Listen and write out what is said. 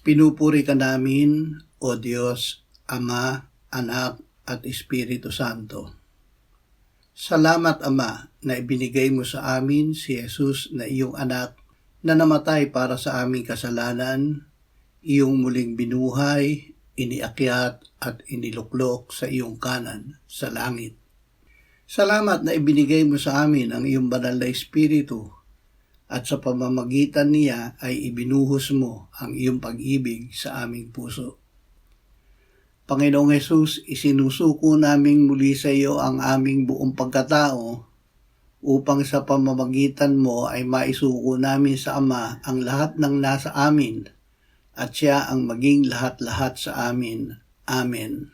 Pinupuri ka namin, O Diyos, Ama, Anak, at Espiritu Santo. Salamat, Ama, na ibinigay mo sa amin si Jesus na iyong anak na namatay para sa aming kasalanan, iyong muling binuhay, iniakyat at iniluklok sa iyong kanan sa langit. Salamat na ibinigay mo sa amin ang iyong banal na Espiritu at sa pamamagitan niya ay ibinuhos mo ang iyong pag-ibig sa aming puso. Panginoong Jesus, isinusuko naming muli sa iyo ang aming buong pagkatao upang sa pamamagitan mo ay maisuko namin sa Ama ang lahat ng nasa amin at siya ang maging lahat-lahat sa amin. Amen.